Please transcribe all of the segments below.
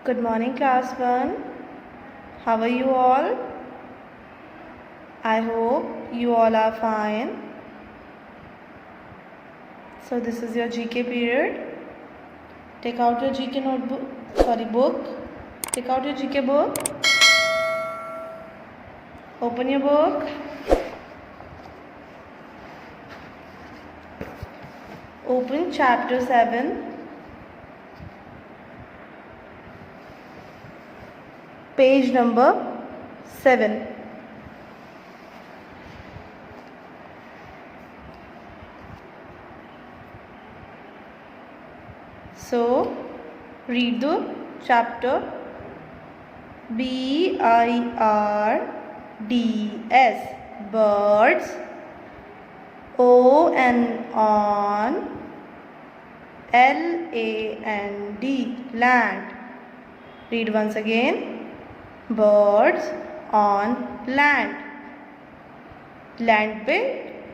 Good morning, class 1. How are you all? I hope you all are fine. So this is your GK period. Take out your GK book. Take out your GK book. Open your book. Open chapter 7. Page number 7. So, read the chapter. BIRDS, birds. ON, LAND, land. Read once again. Birds on land. Land पे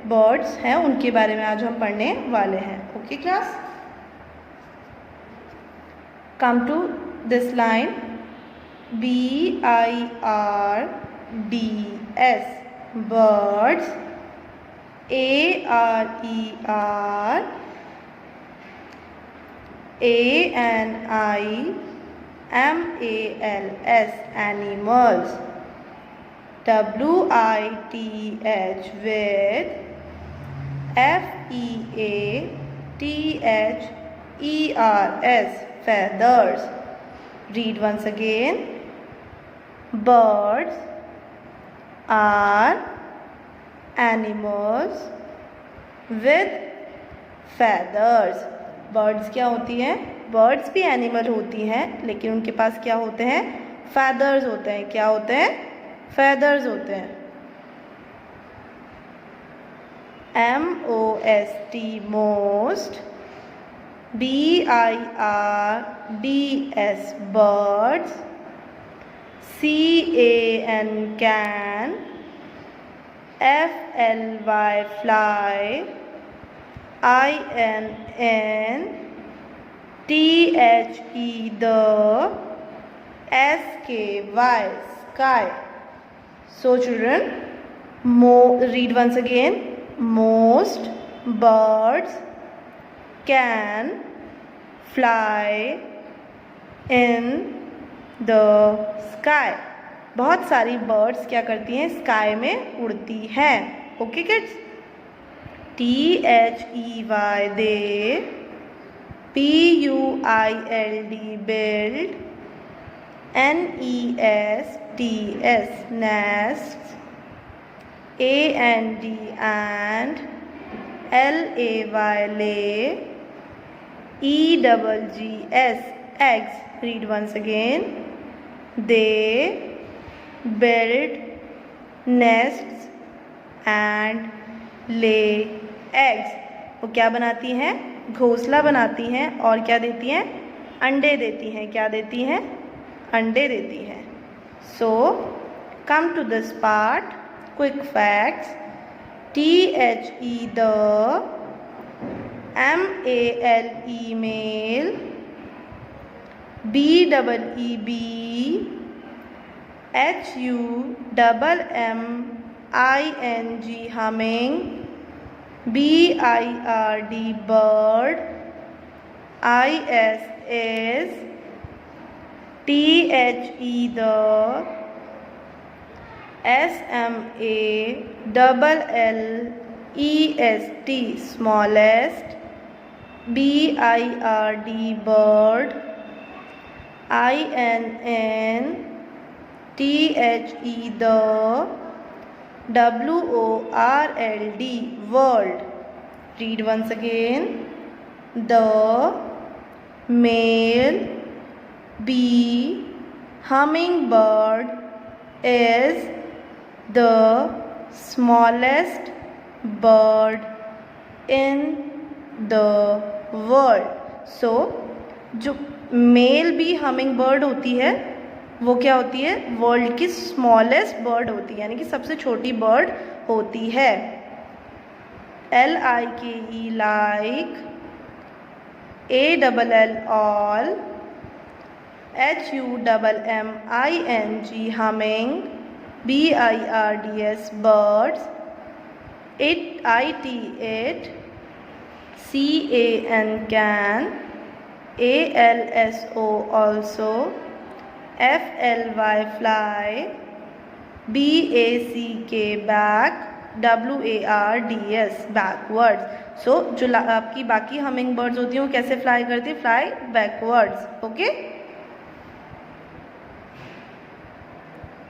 birds हैं, उनके बारे में आज हम पढ़ने वाले हैं. Okay class, come to this line. BIRDS, birds. ARER, ANIMALS, animals. WITH, with. FEATHERS, feathers. Read once again. Birds are animals with feathers. Birds क्या होती हैं? बर्ड्स भी एनिमल होती हैं, लेकिन उनके पास क्या होते हैं? feathers होते हैं. क्या होते हैं? feathers होते हैं. MOST, most. BIRDS, birds. CAN, can. FLY, fly. INN, THE, the. SKY, sky. So children, read once again. Most birds can fly in the sky. बहुत सारी बर्ड्स क्या करती हैं? स्काई में उड़ती हैं. Okay kids. THEY, they. PUILD, build. NESTS, nests. AND, and. LAY, lay. EGGS, eggs. Read once again. They build nests and lay eggs. वो क्या बनाती हैं? घोंसला बनाती हैं. और क्या देती हैं? अंडे देती हैं. क्या देती हैं? अंडे देती हैं. So come to this part. Quick facts. THE, the. MALE, male. BEEB, HUMMING, humming. BIRD, bird. ISS, THE, the. SMALLEST, smallest. BIRD, bird. INN, THE, the. WORLD, world. Read once again. The male bee hummingbird is the smallest bird in the world. So जो mail B humming bird होती है वो क्या होती है? World की smallest bird होती है, यानी कि सबसे छोटी बर्ड होती है. LIKE, like. ALL, all. HUMMING, humming. BIRDS, birds. It CAN. ALSO, also. FLY, fly. BACK, back. WARDS, backwards. सो जो आपकी बाकी हमिंग बर्ड्स होती हैं वो कैसे फ्लाई करती है? Fly backwards. ओके.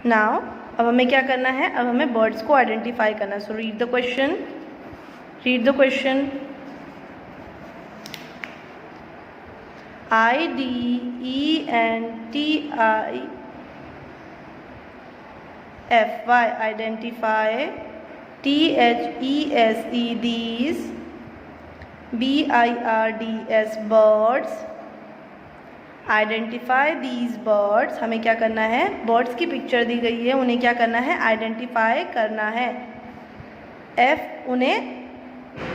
नाउ अब हमें क्या करना है? अब हमें बर्ड्स को आइडेंटिफाई करना है. So read the question. IDENTIFY, identify. THESE, these. BIRDS, birds. Identify these birds. हमें क्या करना है? बर्ड्स की पिक्चर दी गई है, उन्हें क्या करना है? आइडेंटिफाई करना है. F, उन्हें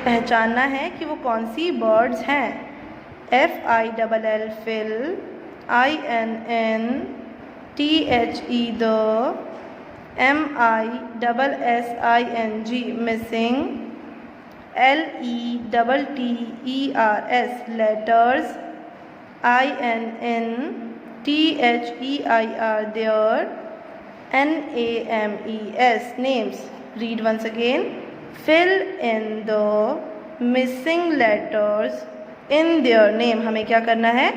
पहचानना है कि वो कौन सी बर्ड्स हैं. FILL, fill. INN, THE, the. MISSING, missing. LETTERS, letters. INN, THEIR, there. NAMES, names. Read once again. Fill in the missing letters in their name. हमें क्या करना है?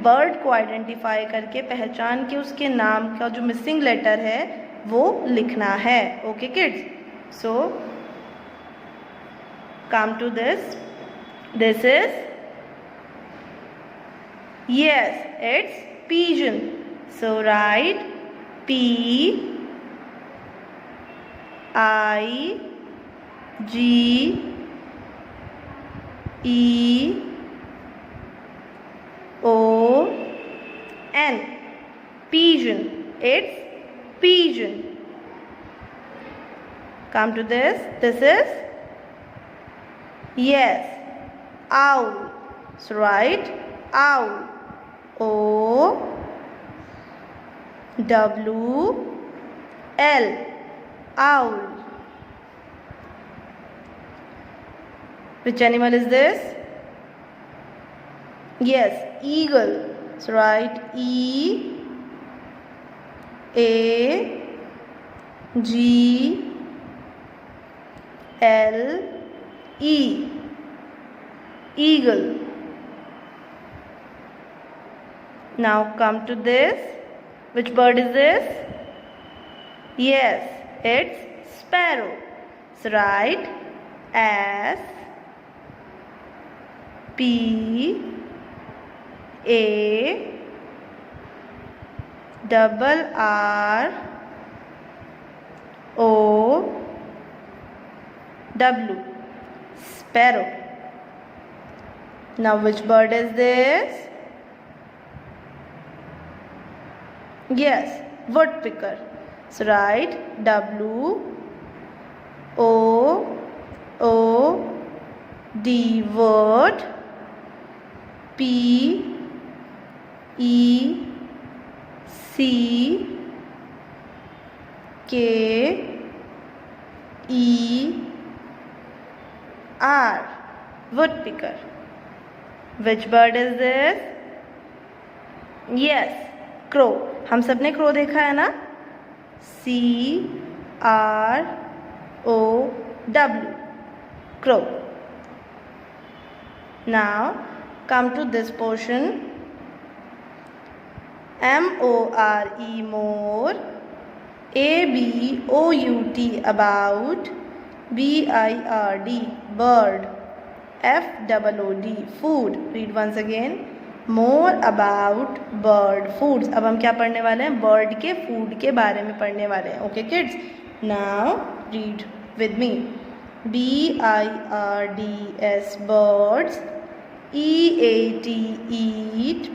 बर्ड को आइडेंटिफाई करके पहचान के उसके नाम का जो मिसिंग लेटर है वो लिखना है. Okay kids. So come to this. This is, yes, it's pigeon. So write PIGEON. Pigeon. It's pigeon. Come to this. This is, yes, owl. So write owl. OWL, owl. Which animal is this? Yes, eagle. So write EAGLE, eagle. Now come to this. Which bird is this? Yes, it's sparrow. So write SPARROW, sparrow. Now which bird is this? Yes, woodpecker. So write WOOD, wood. PECKER, woodpecker. Which bird is this? Yes, crow. हम सब ने crow देखा है ना? CROW, crow. Now come to this portion. MORE, more. ABOUT, about. BIRD, bird. FOOD, food. Read once again. More about bird foods. अब हम क्या पढ़ने वाले हैं? बर्ड के फूड के बारे में पढ़ने वाले हैं. Okay kids. Now read with me. BIRDS, birds. EAT, eat.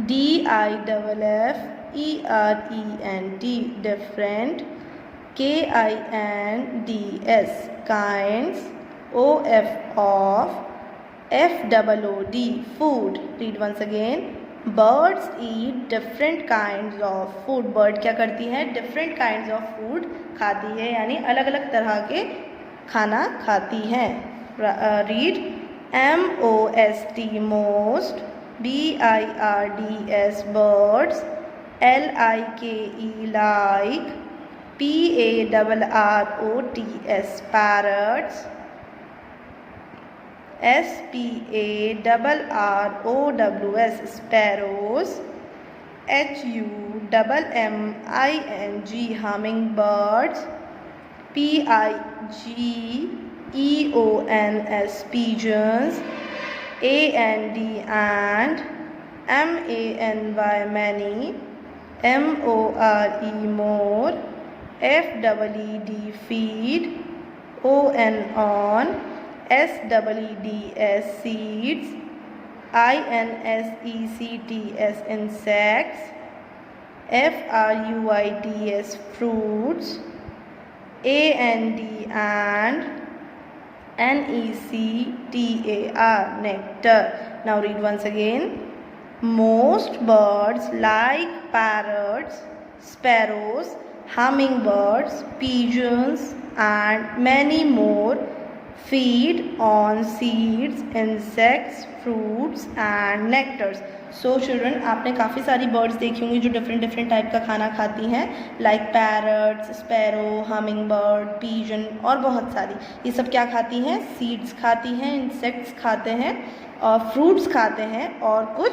DIFFERENT, different. KINDS, kinds. OF, of. FOOD, food. Read once again. Birds eat different kinds of food. Bird क्या करती है? डिफरेंट काइंड्स ऑफ फूड खाती है, यानी अलग अलग तरह के खाना खाती हैं. Read MOST most, BIRDS birds, LIKE like, PARROTS parrots, SPARROWS sparrows, HUMMING hummingbirds, PIGEONS pigeons, AND and, MANY many, MORE more, FEED feed, on, SEEDS seeds, INSECTS insects, FRUITS fruits, AND and, NECTAR nectar. Now read once again. Most birds like parrots, sparrows, hummingbirds, pigeons and many more feed on seeds, insects, fruits and nectars. So children, आपने काफ़ी सारी birds देखी होंगी जो different type का खाना खाती हैं, like parrots, sparrow, humming bird, pigeon और बहुत सारी. ये सब क्या खाती हैं? सीड्स खाती हैं, इंसेक्ट्स खाते हैं और फ्रूट्स खाते हैं और कुछ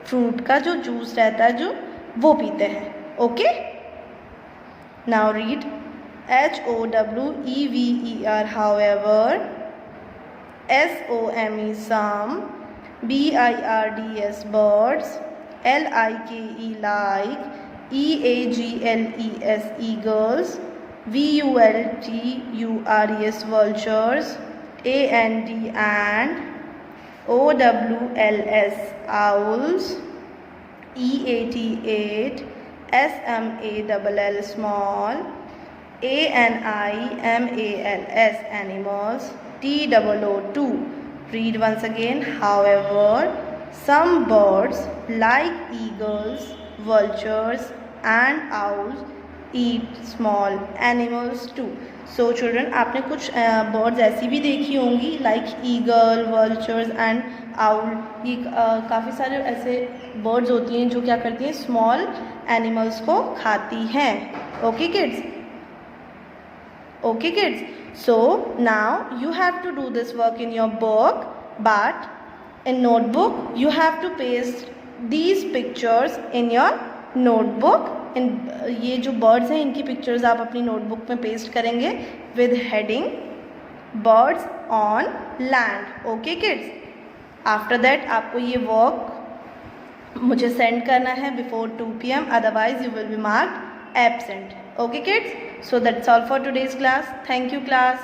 फ्रूट का जो जूस रहता है जो वो पीते हैं. Okay, now read HOWEVER however, SOME some, BIRDS birds, LIKE like, EAGLES eagles, VULTURES vultures, AND and, OWLS owls, EAT SMALL small, ANIMALS animals, TOO. Read once again. However, some birds like eagles, vultures and owls eat small animals too. So children, आपने कुछ birds ऐसी भी देखी होंगी like eagle, vultures and owl. ये काफ़ी सारे ऐसे birds होती हैं जो क्या करती हैं? small animals को खाती हैं. Okay kids? Okay kids, so now you have to do this work in your book, but in notebook you have to paste these pictures in your notebook. ये जो birds हैं इनकी pictures आप अपनी notebook में paste करेंगे with heading birds on land. Okay kids, after that आपको ये work मुझे send करना है before 2 PM, otherwise you will be marked absent. Okay kids, so that's all for today's class. Thank you class.